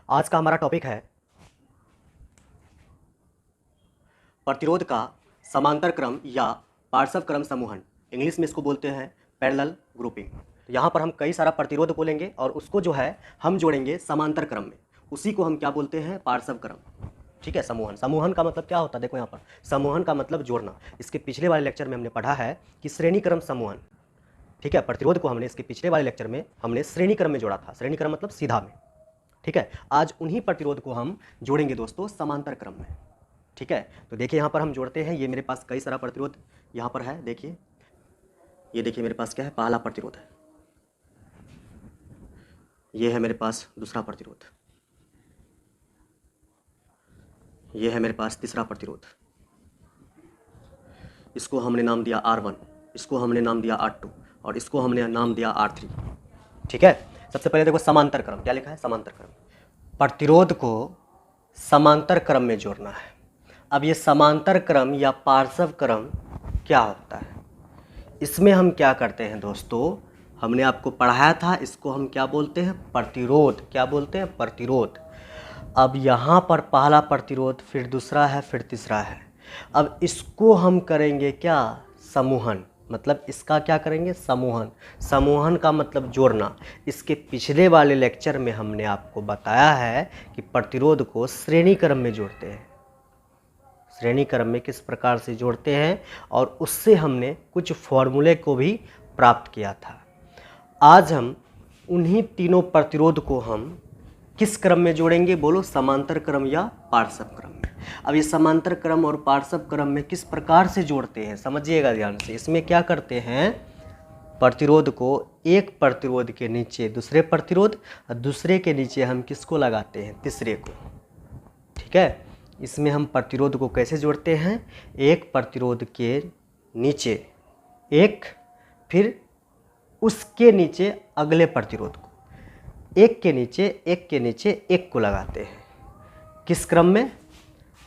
आज का हमारा टॉपिक है प्रतिरोध का समांतर क्रम या पार्श्व क्रम समूहन। इंग्लिश में इसको बोलते हैं पैरेलल ग्रुपिंग। तो यहाँ पर हम कई सारा प्रतिरोध बोलेंगे और उसको जो है हम जोड़ेंगे समांतर क्रम में। उसी को हम क्या बोलते हैं? पार्श्व क्रम। ठीक है। समूहन, समूहन का मतलब क्या होता है? देखो यहाँ पर समूहन का मतलब जोड़ना। इसके पिछले वाले लेक्चर में हमने पढ़ा है कि श्रेणी क्रम समूहन। ठीक है। प्रतिरोध को हमने इसके पिछले वाले लेक्चर में हमने श्रेणी क्रम में जोड़ा था। श्रेणी क्रम मतलब सीधा में। ठीक है। आज उन्हीं प्रतिरोध को हम जोड़ेंगे दोस्तों समांतर क्रम में। ठीक है। तो देखिए यहाँ पर हम जोड़ते हैं। ये मेरे पास कई सारा प्रतिरोध यहाँ पर है। देखिए, ये देखिए मेरे पास क्या है? पहला प्रतिरोध है। ये है मेरे पास दूसरा प्रतिरोध। ये है मेरे पास तीसरा प्रतिरोध। इसको हमने नाम दिया R1, इसको हमने नाम दिया R2 और इसको हमने नाम दिया R3। ठीक है। सबसे पहले देखो समांतर क्रम। क्या लिखा है? समांतर क्रम। प्रतिरोध को समांतर क्रम में जोड़ना है। अब ये समांतर क्रम या पार्श्व क्रम क्या होता है? इसमें हम क्या करते हैं दोस्तों? हमने आपको पढ़ाया था, इसको हम क्या बोलते हैं? प्रतिरोध। क्या बोलते हैं? प्रतिरोध। अब यहाँ पर पहला प्रतिरोध, फिर दूसरा है, फिर तीसरा है। अब इसको हम करेंगे क्या? समूहन। मतलब इसका क्या करेंगे? समूहन। समूहन का मतलब जोड़ना। इसके पिछले वाले लेक्चर में हमने आपको बताया है कि प्रतिरोध को श्रेणी क्रम में जोड़ते हैं। श्रेणी क्रम में किस प्रकार से जोड़ते हैं और उससे हमने कुछ फॉर्मूले को भी प्राप्त किया था। आज हम उन्हीं तीनों प्रतिरोध को हम किस क्रम में जोड़ेंगे? बोलो, समांतर क्रम या पार्श्व क्रम में। अब ये समांतर क्रम और पार्श्व क्रम में किस प्रकार से जोड़ते हैं समझिएगा ध्यान से। इसमें क्या करते हैं? प्रतिरोध को एक प्रतिरोध के नीचे दूसरे प्रतिरोध और दूसरे के नीचे हम किसको लगाते हैं? तीसरे को। ठीक है। इसमें हम प्रतिरोध को कैसे जोड़ते हैं? एक प्रतिरोध के नीचे एक, फिर उसके नीचे अगले प्रतिरोध को, एक के नीचे एक को लगाते हैं। किस क्रम में?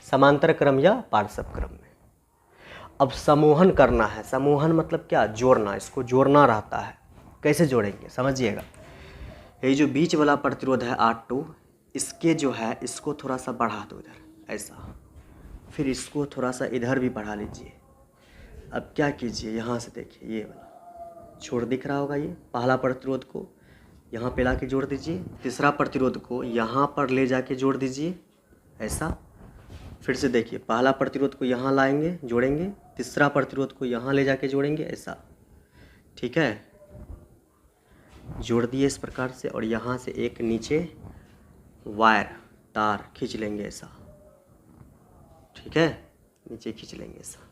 समांतर क्रम या पार्श्व क्रम में। अब समूहन करना है। समूहन मतलब क्या? जोड़ना। इसको जोड़ना रहता है। कैसे जोड़ेंगे समझिएगा। ये जो बीच वाला प्रतिरोध है R2, इसके जो है इसको थोड़ा सा बढ़ा दो इधर ऐसा, फिर इसको थोड़ा सा इधर भी बढ़ा लीजिए। अब क्या कीजिए, यहाँ से देखिए ये वाला छोर दिख रहा होगा, ये पहला प्रतिरोध को यहाँ पे ला के जोड़ दीजिए, तीसरा प्रतिरोध को यहाँ पर ले जाके जोड़ दीजिए ऐसा। फिर से देखिए, पहला प्रतिरोध को यहाँ लाएंगे जोड़ेंगे, तीसरा प्रतिरोध को यहाँ ले जाके जोड़ेंगे ऐसा। ठीक है। जोड़ दिए इस प्रकार से और यहाँ से एक नीचे वायर तार खींच लेंगे ऐसा। ठीक है। नीचे खींच लेंगे ऐसा।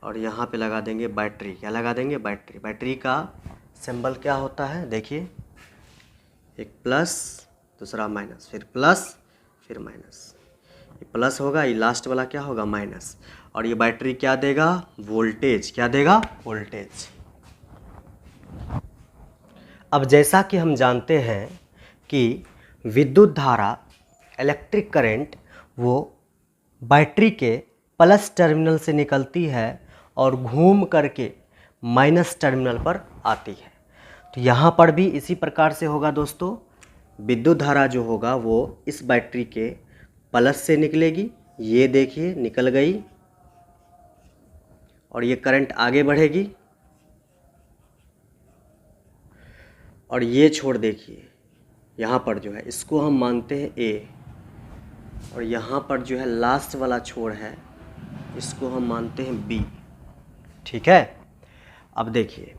और यहाँ पे लगा देंगे बैटरी। क्या लगा देंगे? बैटरी। बैटरी का सिंबल क्या होता है? देखिए, एक प्लस दूसरा माइनस, फिर प्लस फिर माइनस। ये प्लस होगा, ये लास्ट वाला क्या होगा? माइनस। और ये बैटरी क्या देगा? वोल्टेज। क्या देगा? वोल्टेज। अब जैसा कि हम जानते हैं कि विद्युत धारा, इलेक्ट्रिक करंट, वो बैटरी के प्लस टर्मिनल से निकलती है और घूम करके माइनस टर्मिनल पर आती है। तो यहाँ पर भी इसी प्रकार से होगा दोस्तों। विद्युत धारा जो होगा वो इस बैटरी के प्लस से निकलेगी। ये देखिए निकल गई और ये करंट आगे बढ़ेगी। और ये छोड़ देखिए, यहाँ पर जो है इसको हम मानते हैं A, और यहाँ पर जो है लास्ट वाला छोर है इसको हम मानते हैं B। ठीक है। अब देखिए,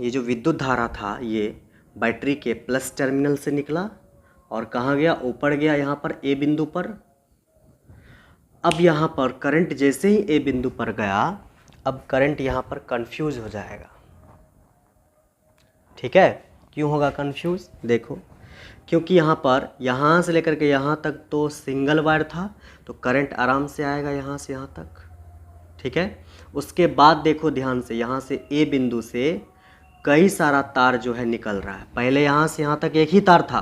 ये जो विद्युत धारा था ये बैटरी के प्लस टर्मिनल से निकला और कहाँ गया? ऊपर गया, यहाँ पर A बिंदु पर। अब यहाँ पर करंट जैसे ही A बिंदु पर गया, अब करंट यहाँ पर कंफ्यूज हो जाएगा। ठीक है। क्यों होगा कंफ्यूज? देखो, क्योंकि यहाँ पर यहाँ से लेकर के यहाँ तक तो सिंगल वायर था, तो करंट आराम से आएगा यहाँ से यहाँ तक। ठीक है। उसके बाद देखो ध्यान से, यहाँ से A बिंदु से कई सारा तार जो है निकल रहा है। पहले यहाँ से यहाँ तक एक ही तार था,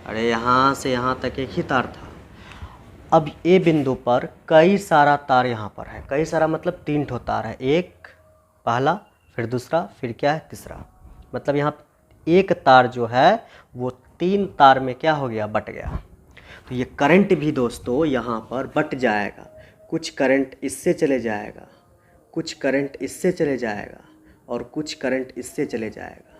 अरे यहाँ से यहाँ तक एक ही तार था। अब A बिंदु पर कई सारा तार यहाँ पर है। कई सारा मतलब 3 ठो तार है। एक पहला, फिर दूसरा, फिर क्या है, तीसरा। मतलब यहाँ एक तार जो है वो 3 तार में क्या हो गया, बट गया। तो ये करंट भी दोस्तों यहाँ पर बट जाएगा। कुछ करंट इससे चले जाएगा, कुछ करंट इससे चले जाएगा और कुछ करंट इससे चले जाएगा।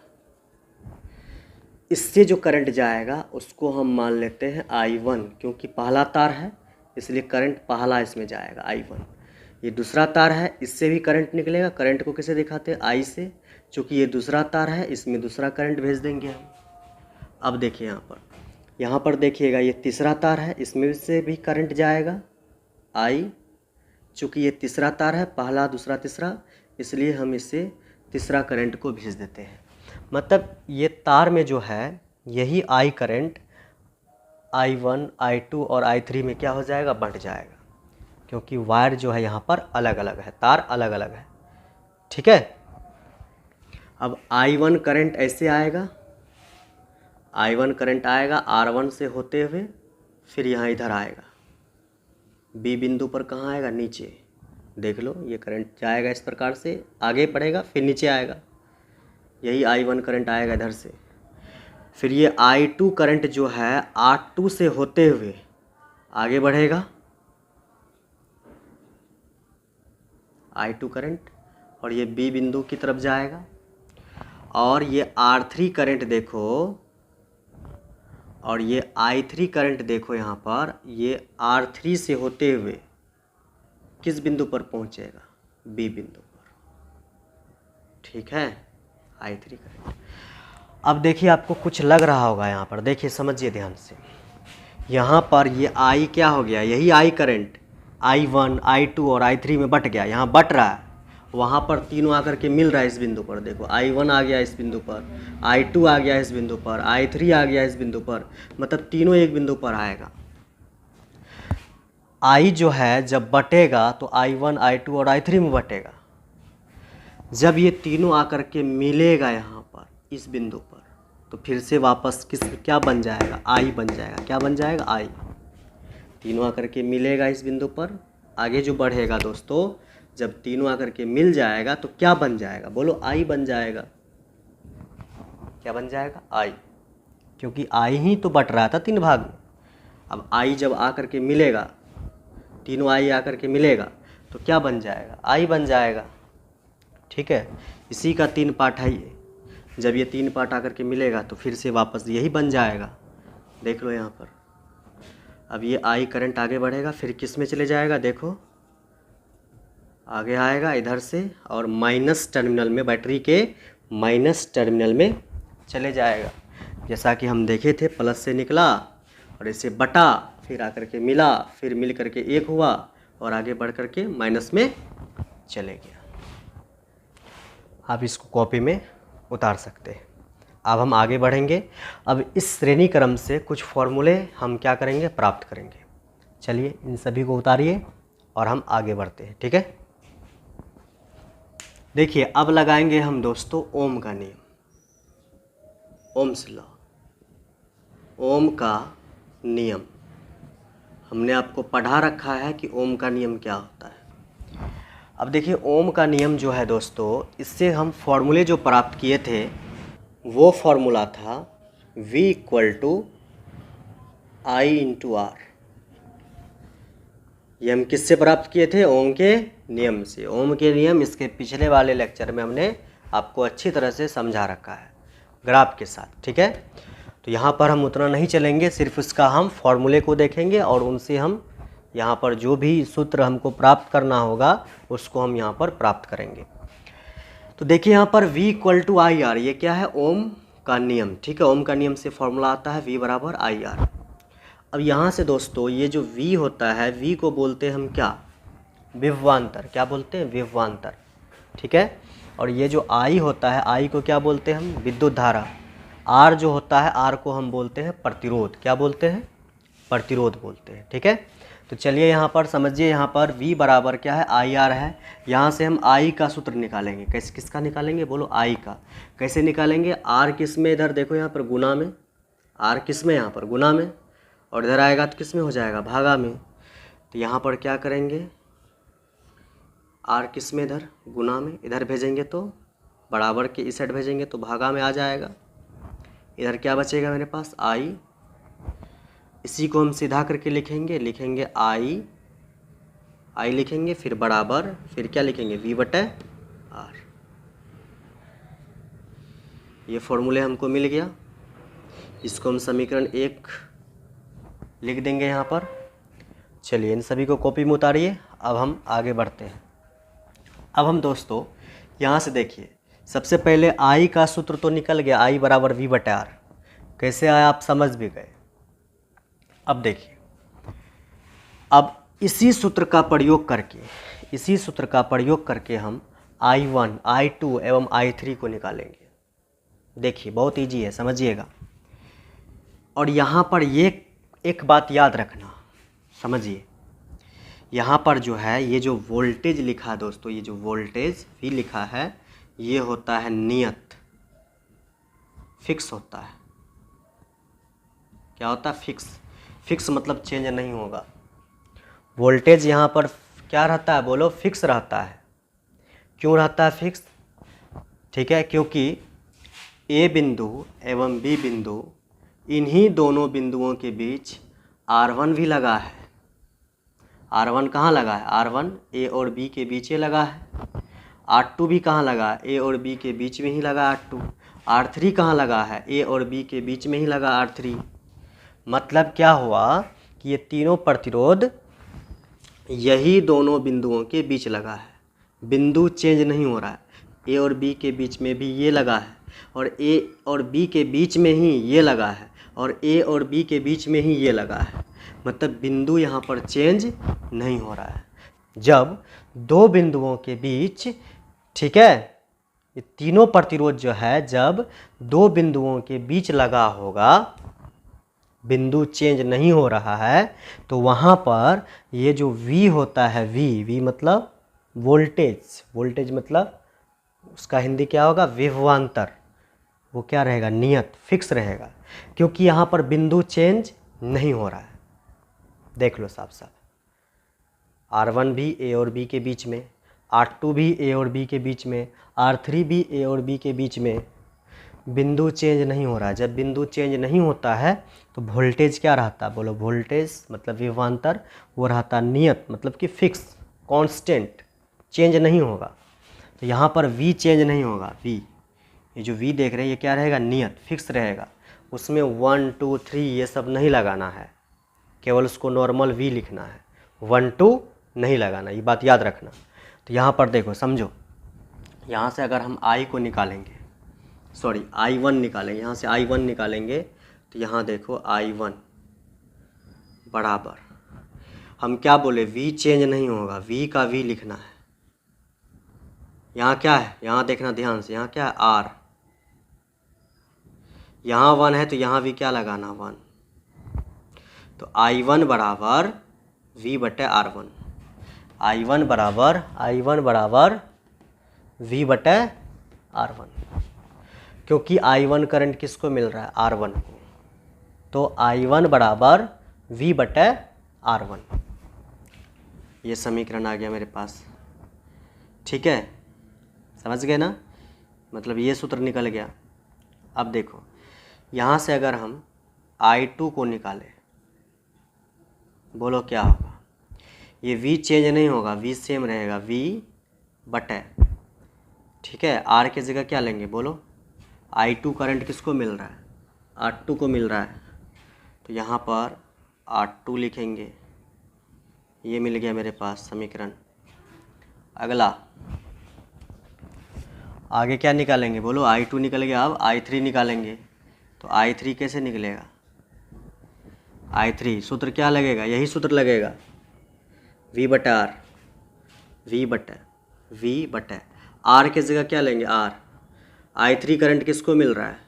इससे जो करंट जाएगा उसको हम मान लेते हैं I1, क्योंकि पहला तार है इसलिए करंट पहला इसमें जाएगा I1। ये दूसरा तार है, इससे भी करंट निकलेगा। करंट को कैसे दिखाते हैं, I से, चूँकि ये दूसरा तार है इसमें दूसरा करंट भेज देंगे हम। अब देखिए यहाँ पर देखिएगा ये तीसरा तार है, इसमें से भी करंट जाएगा I। चूँकि ये तीसरा तार है, पहला दूसरा तीसरा, इसलिए हम इससे तीसरा करंट को भेज देते हैं। मतलब ये तार में जो है यही I करंट I1, I2 और I3 में क्या हो जाएगा, बंट जाएगा, क्योंकि वायर जो है यहाँ पर अलग अलग है, तार अलग अलग है। ठीक है। अब I1 करंट ऐसे आएगा, I1 करंट आएगा R1 से होते हुए, फिर यहाँ इधर आएगा B बिंदु पर। कहाँ आएगा, नीचे। देख लो ये करंट जाएगा इस प्रकार से, आगे बढ़ेगा फिर नीचे आएगा। यही I1 करंट आएगा इधर से। फिर ये I2 करंट जो है R2 से होते हुए आगे बढ़ेगा, I2 करंट, और ये B बिंदु की तरफ जाएगा। और ये R3 करंट देखो, और ये I3 करंट देखो, यहाँ पर ये R3 से होते हुए किस बिंदु पर पहुँचेगा, B बिंदु पर। ठीक है, I3 करंट। अब देखिए आपको कुछ लग रहा होगा यहाँ पर, देखिए समझिए ध्यान से। यहाँ पर ये I क्या हो गया, यही I करंट I1, I2 और I3 में बट गया, यहाँ बट रहा है। वहाँ पर तीनों आकर के मिल रहा है इस बिंदु पर। देखो I1 आ गया इस बिंदु पर, I2 आ गया इस बिंदु पर, I3 आ गया इस बिंदु पर, मतलब तीनों एक बिंदु पर आएगा। I जो है जब बटेगा तो I1, I2 और I3 में बटेगा। जब ये तीनों आकर के मिलेगा यहाँ पर इस बिंदु पर, तो फिर से वापस क्या बन जाएगा, I बन जाएगा। क्या बन जाएगा, I। तीनों आकर के मिलेगा इस बिंदु पर, आगे जो बढ़ेगा दोस्तों, जब तीनों आकर के मिल जाएगा तो क्या बन जाएगा, बोलो, I बन जाएगा। क्या बन जाएगा, I, क्योंकि I ही तो बट रहा था 3 भाग में। अब I जब आकर के मिलेगा, तीनों I आकर के मिलेगा तो क्या बन जाएगा, I बन जाएगा। ठीक है, इसी का 3 पार्ट है ये। जब ये 3 पार्ट आकर के मिलेगा तो फिर से वापस यही बन जाएगा। देख लो यहाँ पर, अब ये I करंट आगे बढ़ेगा, फिर किस में चले जाएगा, देखो आगे आएगा इधर से, और माइनस टर्मिनल में, बैटरी के माइनस टर्मिनल में चले जाएगा। जैसा कि हम देखे थे, प्लस से निकला और इसे बटा, फिर आकर के मिला, फिर मिल करके एक हुआ और आगे बढ़ करके माइनस में चले गया। आप इसको कॉपी में उतार सकते हैं। अब हम आगे बढ़ेंगे। अब इस श्रेणी क्रम से कुछ फॉर्मूले हम क्या करेंगे, प्राप्त करेंगे। चलिए इन सभी को उतारिए और हम आगे बढ़ते हैं। ठीक है, देखिए अब लगाएंगे हम दोस्तों ओम का नियम, ओम्स लॉ। ओम का नियम हमने आपको पढ़ा रखा है कि ओम का नियम क्या होता है। अब देखिए ओम का नियम जो है दोस्तों, इससे हम फॉर्मूले जो प्राप्त किए थे वो फॉर्मूला था V = I × R। ये हम किससे प्राप्त किए थे, ओम के नियम से। ओम के नियम इसके पिछले वाले लेक्चर में हमने आपको अच्छी तरह से समझा रखा है ग्राफ के साथ। ठीक है, तो यहाँ पर हम उतना नहीं चलेंगे, सिर्फ उसका हम फॉर्मूले को देखेंगे और उनसे हम यहाँ पर जो भी सूत्र हमको प्राप्त करना होगा उसको हम यहाँ पर प्राप्त करेंगे। तो देखिए यहाँ पर V = IR, ये क्या है, ओम का नियम। ठीक है, ओम का नियम से फॉर्मूला आता है V = IR। अब यहाँ से दोस्तों ये जो V होता है, V को बोलते हैं हम क्या, विभवांतर। क्या बोलते हैं, विभवांतर। ठीक है, और ये जो I होता है, I को क्या बोलते हैं हम, विद्युत धारा। R जो होता है, R को हम बोलते हैं प्रतिरोध। क्या बोलते हैं, प्रतिरोध बोलते हैं। ठीक है, तो चलिए यहाँ पर समझिए, यहाँ पर V बराबर क्या है, IR है। यहाँ से हम I का सूत्र निकालेंगे। कैसे, किसका निकालेंगे, बोलो, I का। कैसे निकालेंगे, R किस में, इधर देखो यहाँ पर गुना में, R किस में, यहाँ पर गुना में, और इधर आएगा तो किस में हो जाएगा, भागा में। तो यहाँ पर क्या करेंगे, R किस में, इधर गुना में, इधर भेजेंगे तो बराबर के इस साइड भेजेंगे तो भागा में आ जाएगा। इधर क्या बचेगा मेरे पास, आई। इसी को हम सीधा करके लिखेंगे आई लिखेंगे, फिर बराबर, फिर क्या लिखेंगे, v बटे आर। ये फॉर्मूले हमको मिल गया। इसको हम समीकरण 1 लिख देंगे यहाँ पर। चलिए इन सभी को कॉपी में उतारिए। अब हम आगे बढ़ते हैं। अब हम दोस्तों यहाँ से देखिए, सबसे पहले आई का सूत्र तो निकल गया, आई बराबर v बटे आर। कैसे आया आप समझ भी गए। अब देखिए, अब इसी सूत्र का प्रयोग करके हम I1, I2 एवं I3 को निकालेंगे। देखिए बहुत इजी है, समझिएगा। और यहाँ पर ये एक बात याद रखना, समझिए। यहाँ पर जो है ये जो वोल्टेज लिखा है दोस्तों, ये जो वोल्टेज भी लिखा है, ये होता है नियत, फिक्स होता है। क्या होता है, फिक्स मतलब चेंज नहीं होगा। वोल्टेज यहाँ पर क्या रहता है, बोलो, फिक्स रहता है। क्यों रहता है फिक्स, ठीक है, क्योंकि ए बिंदु एवं बी बिंदु, इन्हीं दोनों बिंदुओं के बीच R1 भी लगा है। R1 कहाँ लगा है, R1 ए और बी के बीच ही लगा है। R2 भी कहाँ लगा है, ए और बी के बीच में ही लगा R2। R3 कहाँ लगा है, ए और बी के बीच में ही लगा R3। मतलब क्या हुआ कि ये तीनों प्रतिरोध यही दोनों बिंदुओं के बीच लगा है। बिंदु चेंज नहीं हो रहा है। ए और बी के बीच में भी ये लगा है, और ए और बी के बीच में ही ये लगा है, और ए और बी के बीच में ही ये लगा है। मतलब बिंदु यहाँ पर चेंज नहीं हो रहा है। जब दो बिंदुओं के बीच, ठीक है, ये तीनों प्रतिरोध जो है जब दो बिंदुओं के बीच लगा होगा, बिंदु चेंज नहीं हो रहा है, तो वहाँ पर ये जो V होता है, V मतलब वोल्टेज मतलब उसका हिंदी क्या होगा, विभवांतर। वो क्या रहेगा, नियत, फिक्स रहेगा, क्योंकि यहाँ पर बिंदु चेंज नहीं हो रहा है। देख लो साफ साफ, R1 भी ए और बी के बीच में, R2 भी ए और बी के बीच में, R3 भी ए और बी के बीच में, बिंदु चेंज नहीं हो रहा है। जब बिंदु चेंज नहीं होता है तो वोल्टेज क्या रहता है, बोलो, वोल्टेज मतलब विभवांतर, वो रहता नियत, मतलब कि फिक्स, कांस्टेंट, चेंज नहीं होगा। तो यहाँ पर V चेंज नहीं होगा। V, ये जो V देख रहे हैं, ये क्या रहेगा, नियत, फिक्स रहेगा। उसमें 1 2 3 ये सब नहीं लगाना है, केवल उसको नॉर्मल V लिखना है, 1 2 नहीं लगाना, ये बात याद रखना। तो यहाँ पर देखो, समझो, यहाँ से अगर हम I को निकालेंगे, सॉरी I1 निकालेंगे, यहाँ से I1 निकालेंगे, तो यहाँ देखो I1 बराबर, हम क्या बोले, V चेंज नहीं होगा, V का V लिखना है। यहाँ क्या है, यहाँ देखना ध्यान से, यहाँ क्या है, R, यहाँ 1 है तो यहाँ भी क्या लगाना, 1। तो I1 बराबर V बटे R1, I1 बराबर V बटे R1, क्योंकि I1 करंट किसको मिल रहा है, R1 को। तो I1 बराबर V बटे R1, ये समीकरण आ गया मेरे पास। ठीक है, समझ गए ना, मतलब ये सूत्र निकल गया। अब देखो, यहाँ से अगर हम I2 को निकालें, बोलो क्या होगा, ये V चेंज नहीं होगा, V सेम रहेगा, V बटे, ठीक है, R की जगह क्या लेंगे, बोलो, I2 करंट किसको मिल रहा है, R2 को मिल रहा है, तो यहाँ पर R2 लिखेंगे। ये मिल गया मेरे पास समीकरण। अगला आगे क्या निकालेंगे, बोलो, I2 निकल गया। अब I3 निकालेंगे, तो I3 कैसे निकलेगा, I3 सूत्र क्या लगेगा, यही सूत्र लगेगा, V बटे R, V बटे R की जगह क्या लेंगे, R। I3 करंट किसको मिल रहा है,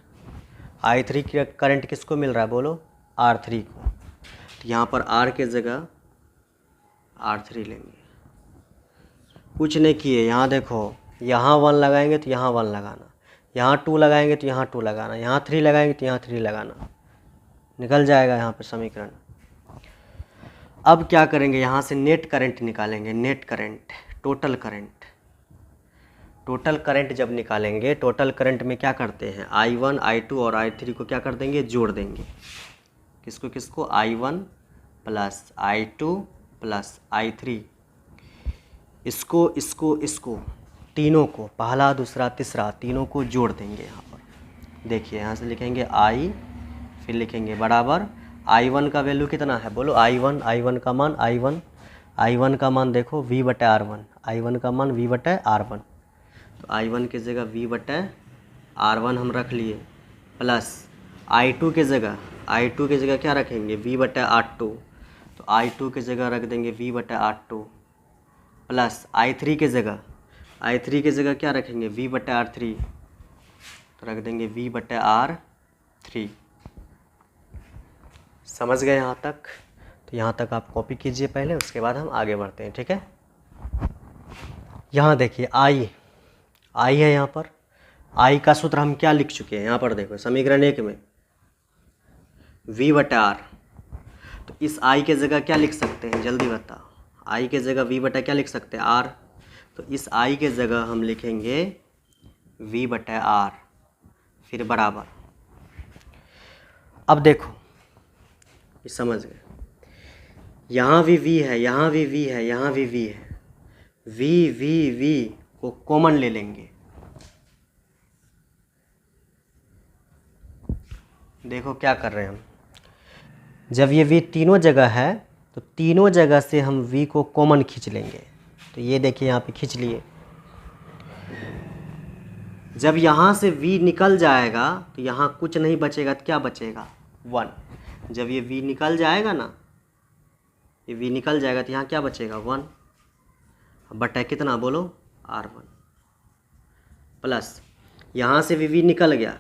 I3 करंट किसको मिल रहा है, बोलो, R3 को। तो यहाँ पर R की जगह R3 लेंगे। कुछ नहीं किए, यहाँ देखो, यहाँ 1 लगाएंगे तो यहाँ 1 लगाना, यहाँ 2 लगाएंगे तो यहाँ 2 लगाना, यहाँ 3 लगाएंगे तो यहाँ 3 लगाना, निकल जाएगा यहाँ पर समीकरण। अब क्या करेंगे, यहाँ से नेट करंट निकालेंगे, net current, total current. Total current जब निकालेंगे, टोटल करंट में क्या करते हैं, I1 I2 और I3 को क्या कर देंगे, जोड़ देंगे। किसको किसको, I1 plus I2 plus I3, इसको इसको इसको तीनों को, पहला दूसरा तीसरा तीनों को जोड़ देंगे। यहाँ पर देखिए, यहाँ से लिखेंगे I, फिर लिखेंगे बराबर I1 का वैल्यू कितना है, बोलो I1 का मान I1 का मान देखो V/R1, I1 का मान V/R1, तो I1 की जगह V/R1 हम रख लिए, प्लस I2 की जगह क्या रखेंगे, V/R2, तो I2 की जगह रख देंगे V/R2, प्लस I3 की जगह क्या रखेंगे, V/R3, तो रख देंगे V/R3। समझ गए यहाँ तक? तो यहाँ तक आप कॉपी कीजिए पहले, उसके बाद हम आगे बढ़ते हैं, ठीक है। यहाँ देखिए I है, यहाँ पर I का सूत्र हम क्या लिख चुके हैं, यहाँ पर देखो समीकरण 1 में V/R, तो इस I के जगह क्या लिख सकते हैं, जल्दी बताओ। I के जगह V/ क्या लिख सकते हैं, R, तो इस I के जगह हम लिखेंगे V/R, फिर बराबर। अब देखो, ये समझ गए, यहाँ भी V है, यहाँ भी V है, यहाँ भी V है, V को कॉमन ले लेंगे। देखो क्या कर रहे हैं हम, जब ये V तीनों जगह है तो तीनों जगह से हम V को कॉमन खींच लेंगे। तो ये देखिए यहाँ पे खींच लिए। जब यहाँ से V निकल जाएगा तो यहाँ कुछ नहीं बचेगा, तो क्या बचेगा, 1। जब ये V निकल जाएगा ना, ये V निकल जाएगा तो यहाँ क्या बचेगा, 1 बटा कितना, बोलो R1, प्लस यहाँ से भी V निकल गया,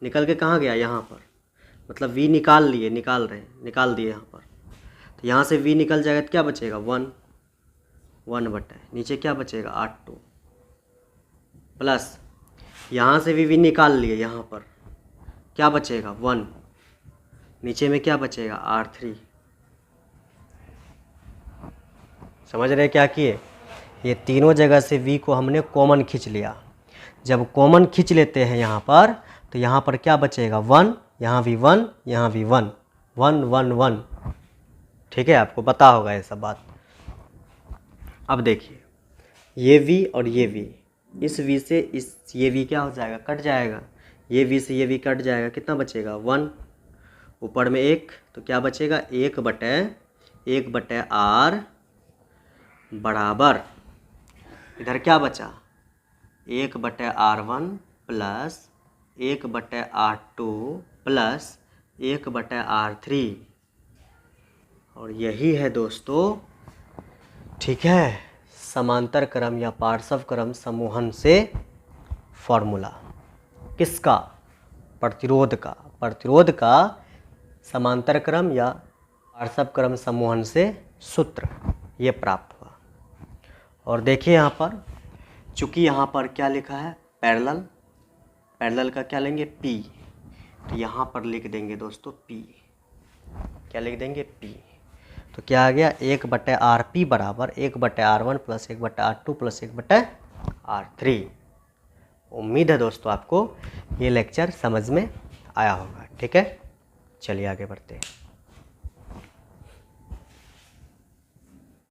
निकल के कहाँ गया, यहाँ पर, मतलब V निकाल दिए यहाँ पर, तो यहाँ से V निकल जाएगा तो क्या बचेगा, 1 बटा नीचे क्या बचेगा, R2, प्लस यहाँ से भी V निकाल लिए, यहाँ पर क्या बचेगा, 1, नीचे में क्या बचेगा, R3। समझ रहे क्या किए, ये तीनों जगह से V को हमने कॉमन खींच लिया। जब कॉमन खींच लेते हैं यहाँ पर, तो यहाँ पर क्या बचेगा, 1, यहाँ भी 1, यहाँ भी 1, 1 1 1, ठीक है, आपको पता होगा ये सब बात। अब देखिए, ये V और ये V, इस V से ये V क्या हो जाएगा, कट जाएगा, ये V से ये V कट जाएगा, कितना बचेगा, 1, ऊपर में 1, तो क्या बचेगा, 1 बटे R बराबर, इधर क्या बचा, 1 बटे R1 प्लस 1 बटे R2 प्लस 1 बटे R3, और यही है दोस्तों, ठीक है, समांतर क्रम या पार्श्व क्रम समूहन से फॉर्मूला। किसका, प्रतिरोध का समांतर क्रम या पार्श्व क्रम समूहन से सूत्र ये प्राप्त हुआ। और देखिए यहाँ पर, चूँकि यहाँ पर क्या लिखा है, पैरेलल का क्या लेंगे, P, तो यहाँ पर लिख देंगे दोस्तों P, क्या लिख देंगे, P, तो क्या आ गया, 1 बटे RP बराबर 1 बटे R1 प्लस 1 बटे R2 प्लस 1 बटे R3। उम्मीद है दोस्तों आपको ये लेक्चर समझ में आया होगा, ठीक है। चलिए आगे बढ़ते हैं।